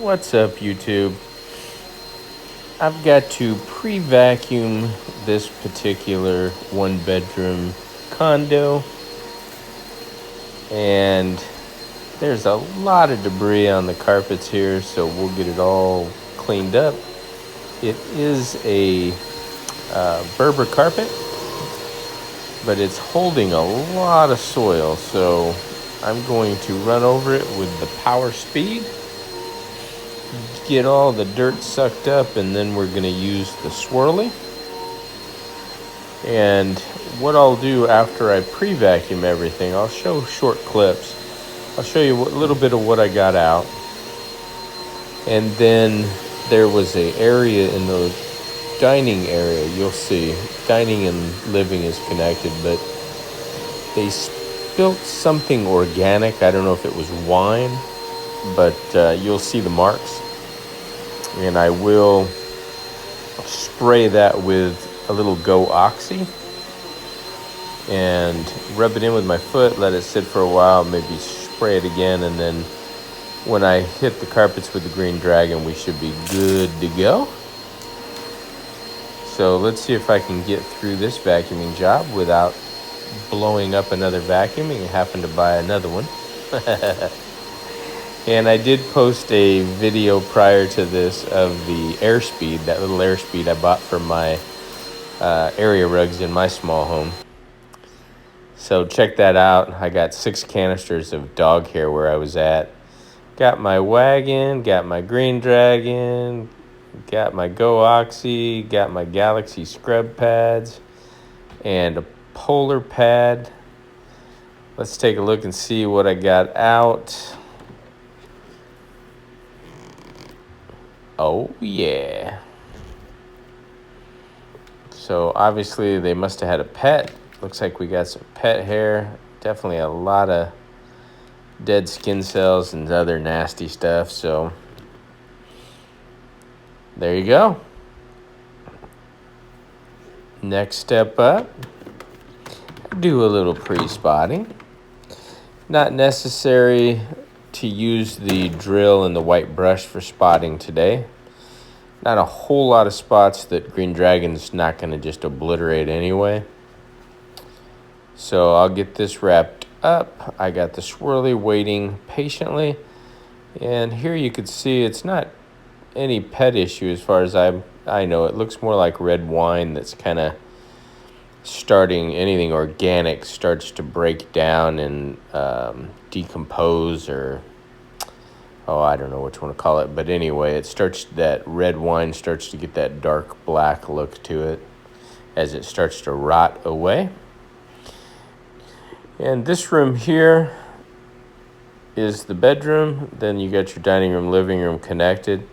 What's up, YouTube? I've got to pre-vacuum this particular one-bedroom condo, and there's a lot of debris on the carpets here, so we'll get it all cleaned up. It is a Berber carpet, but it's holding a lot of soil, so I'm going to run over it with the power speed, get all the dirt sucked up, and then we're going to use the swirly. And what I'll do after I pre-vacuum everything, I'll show short clips. I'll show you a little bit of what I got out. And then there was an area in the dining area, you'll see, dining and living is connected, but they spilt something organic. I don't know if it was wine, but you'll see the marks. And I will spray that with a little Go Oxy and rub it in with my foot, let it sit for a while, maybe spray it again, and then when I hit the carpets with the Green Dragon, we should be good to go. So let's see if I can get through this vacuuming job without blowing up another vacuum and happen to buy another one. And I did post a video prior to this of the airspeed, that little airspeed I bought for my area rugs in my small home. So check that out. I got 6 canisters of dog hair where I was at. Got my wagon, got my Green Dragon, got my Go Oxy, got my Galaxy scrub pads, and a polar pad. Let's take a look and see what I got out. Oh yeah. So obviously they must have had a pet. Looks like we got some pet hair. Definitely a lot of dead skin cells and other nasty stuff. So there you go. Next step up, do a little pre-spotting. Not necessary to use the drill and the white brush for spotting today. Not a whole lot of spots that Green Dragon's not going to just obliterate anyway. So I'll get this wrapped up. I got the swirly waiting patiently. And here you can see it's not any pet issue as far as I know. It looks more like red wine that's kind of starting, anything organic starts to break down and decompose, or I don't know what you want to call it, but anyway, it starts, that red wine starts to get that dark black look to it as it starts to rot away. And this room here is the bedroom. Then you got your dining room, living room connected.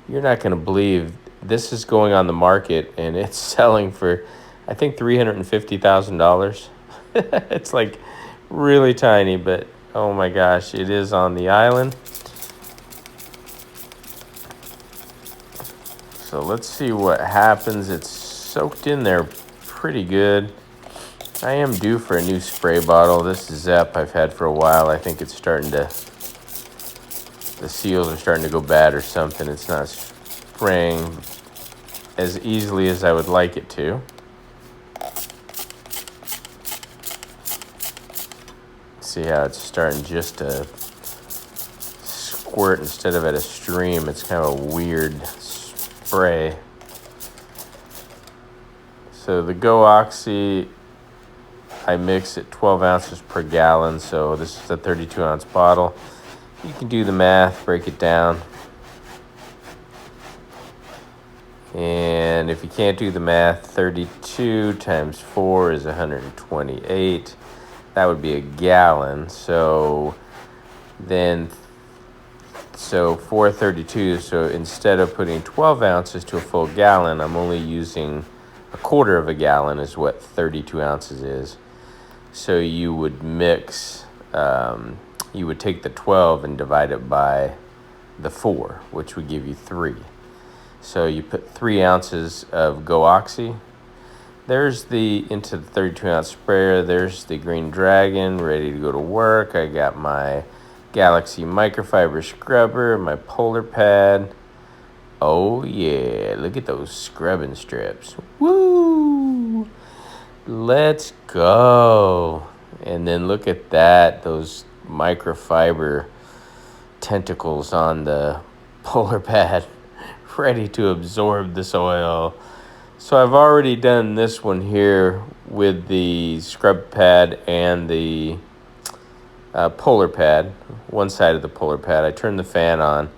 You're not going to believe this is going on the market and it's selling for, I think, $350,000. It's like really tiny, but oh my gosh, it is on the island. So let's see what happens. It's soaked in there pretty good. I am due for a new spray bottle. This Zep I've had for a while. I think it's starting to, the seals are starting to go bad or something. It's not spraying as easily as I would like it to. See how it's starting just to squirt instead of at a stream. It's kind of a weird spray. So the Go Oxy, I mix at 12 ounces per gallon, so this is a 32-ounce bottle. You can do the math, break it down. And if you can't do the math, 32 times 4 is 128. That would be a gallon. So 432. So instead of putting 12 ounces to a full gallon, I'm only using a quarter of a gallon is what 32 ounces is. So you would mix, you would take the 12 and divide it by the 4, which would give you 3. So you put 3 ounces of Go Oxy. There's into the 32-ounce sprayer. There's the Green Dragon ready to go to work. I got my Galaxy microfiber scrubber, my polar pad. Oh yeah, look at those scrubbing strips. Woo! Let's go. And then look at that, those microfiber tentacles on the polar pad ready to absorb this oil. So I've already done this one here with the scrub pad and the polar pad, one side of the polar pad. I turned the fan on,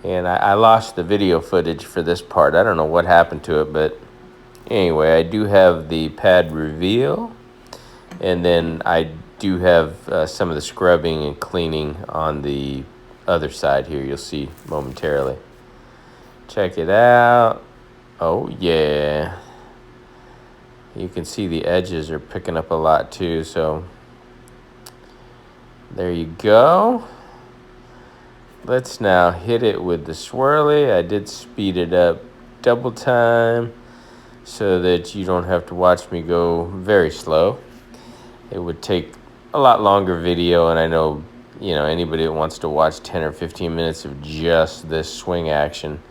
and I lost the video footage for this part. I don't know what happened to it, but anyway, I do have the pad reveal, and then I do have some of the scrubbing and cleaning on the other side here. You'll see momentarily. Check it out. Oh yeah, you can see the edges are picking up a lot too, so there you go. Let's now hit it with the swirly. I did speed it up double time so that you don't have to watch me go very slow. It would take a lot longer video, and I know, anybody that wants to watch 10 or 15 minutes of just this swing action,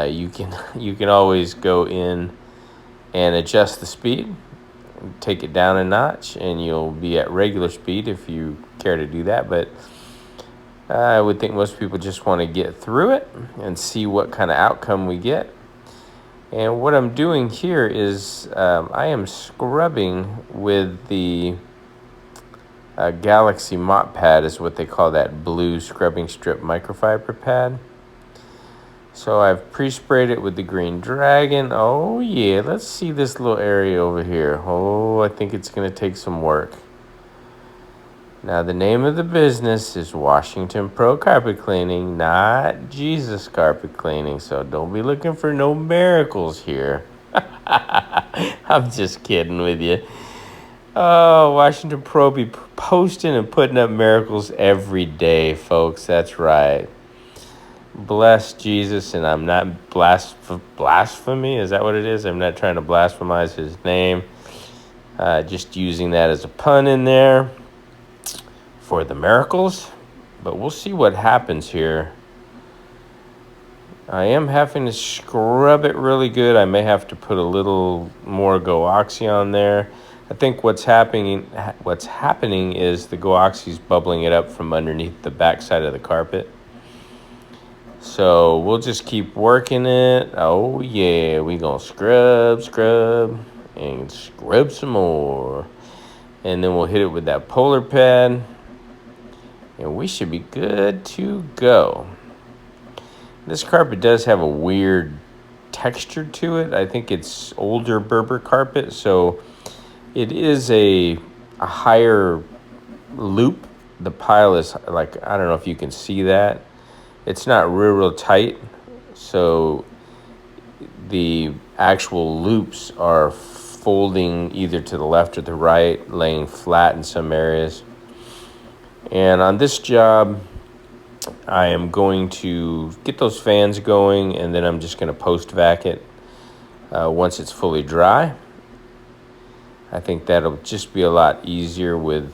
you can always go in and adjust the speed, take it down a notch, and you'll be at regular speed if you care to do that. But I would think most people just want to get through it and see what kind of outcome we get. And what I'm doing here is I am scrubbing with the Galaxy mop pad, is what they call that blue scrubbing strip microfiber pad. So I've pre-sprayed it with the Green Dragon. Oh yeah, let's see this little area over here. Oh, I think it's going to take some work. Now, the name of the business is Washington Pro Carpet Cleaning, not Jesus Carpet Cleaning. So don't be looking for no miracles here. I'm just kidding with you. Oh, Washington Pro be posting and putting up miracles every day, folks. That's right. Bless Jesus, and I'm not blasphemy. Is that what it is? I'm not trying to blasphemize his name. Just using that as a pun in there for the miracles. But we'll see what happens here. I am having to scrub it really good. I may have to put a little more Go Oxy on there. I think what's happening is the Go Oxy is bubbling it up from underneath the backside of the carpet. So we'll just keep working it. Oh yeah, we gonna scrub, and scrub some more. And then we'll hit it with that polar pad. And we should be good to go. This carpet does have a weird texture to it. I think it's older Berber carpet, so it is a higher loop. The pile is like, I don't know if you can see that. It's not real tight, so the actual loops are folding either to the left or the right, laying flat in some areas. And on this job, I am going to get those fans going, and then I'm just going to post-vac it once it's fully dry. I think that'll just be a lot easier with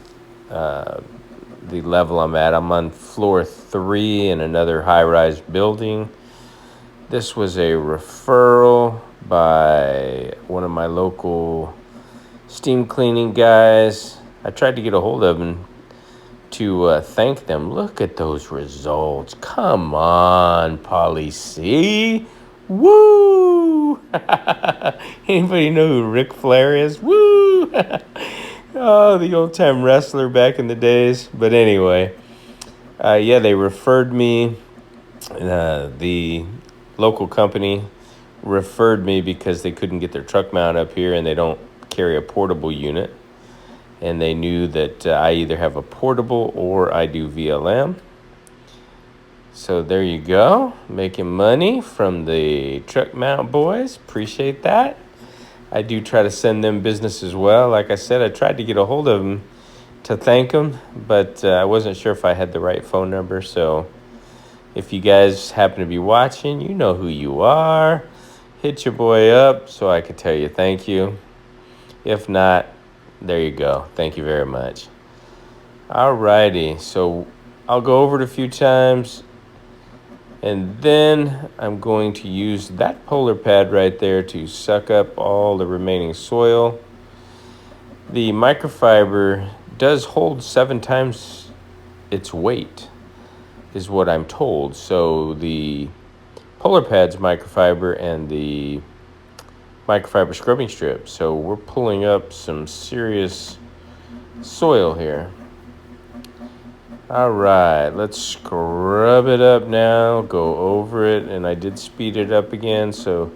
the level I'm at. I'm on floor 3 in another high-rise building. This was a referral by one of my local steam cleaning guys. I tried to get a hold of him to thank them. Look at those results. Come on, Polly C. Woo! Anybody know who Ric Flair is? Woo! Oh, the old-time wrestler back in the days. But anyway, they referred me. The local company referred me because they couldn't get their truck mount up here, and they don't carry a portable unit. And they knew that I either have a portable or I do VLM. So there you go. Making money from the truck mount boys. Appreciate that. I do try to send them business as well. Like I said, I tried to get a hold of them to thank them, but I wasn't sure if I had the right phone number. So if you guys happen to be watching, you know who you are. Hit your boy up so I could tell you thank you. If not, there you go. Thank you very much. Alrighty. So I'll go over it a few times, and then I'm going to use that polar pad right there to suck up all the remaining soil. The microfiber does hold 7 times its weight, is what I'm told. So the polar pad's microfiber and the microfiber scrubbing strip. So we're pulling up some serious soil here. All right, let's scrub it up now, go over it, and I did speed it up again, so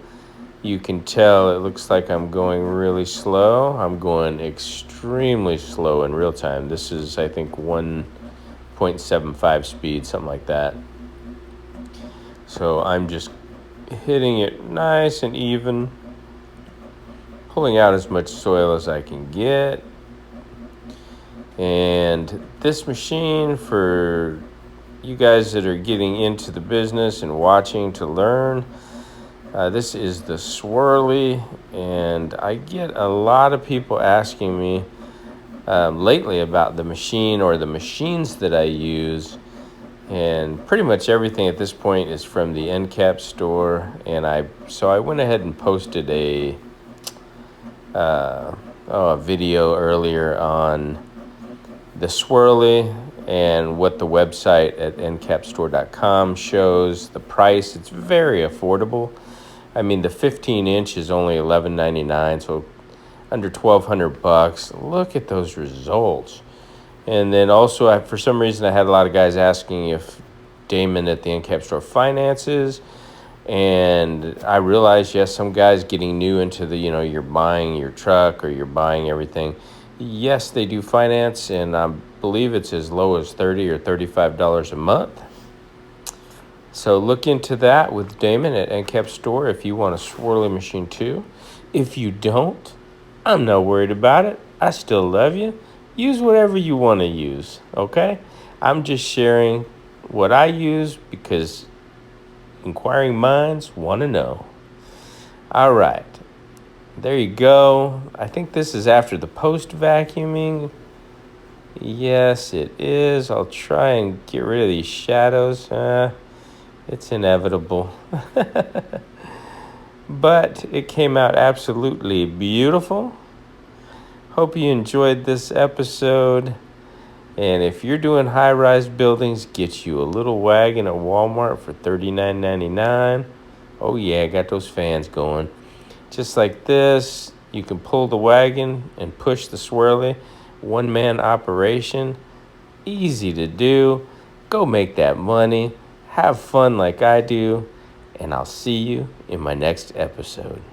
you can tell it looks like I'm going really slow. I'm going extremely slow in real time. This is, I think, 1.75 speed, something like that. So I'm just hitting it nice and even, pulling out as much soil as I can get. And this machine, for you guys that are getting into the business and watching to learn, this is the Swirly, and I get a lot of people asking me lately about the machine or the machines that I use, and pretty much everything at this point is from the Encapstore. And I went ahead and posted a video earlier on the Swirly and what the website at Encapstore.com shows. The price, it's very affordable. I mean, the 15-inch is only $11.99, so under $1,200. Look at those results. And then also, for some reason, I had a lot of guys asking if Damon at the Encapstore finances. And I realized, yes, some guys getting new into the, you're buying your truck or you're buying everything. Yes, they do finance, and I believe it's as low as $30 or $35 a month. So look into that with Damon at Encapstore if you want a Swirly machine too. If you don't, I'm not worried about it. I still love you. Use whatever you want to use, okay? I'm just sharing what I use because inquiring minds want to know. All right. There you go. I think this is after the post-vacuuming. Yes, it is. I'll try and get rid of these shadows. It's inevitable. But it came out absolutely beautiful. Hope you enjoyed this episode. And if you're doing high-rise buildings, get you a little wagon at Walmart for $39.99. Oh yeah, got those fans going. Just like this, you can pull the wagon and push the Swirly. One-man operation. Easy to do. Go make that money. Have fun like I do. And I'll see you in my next episode.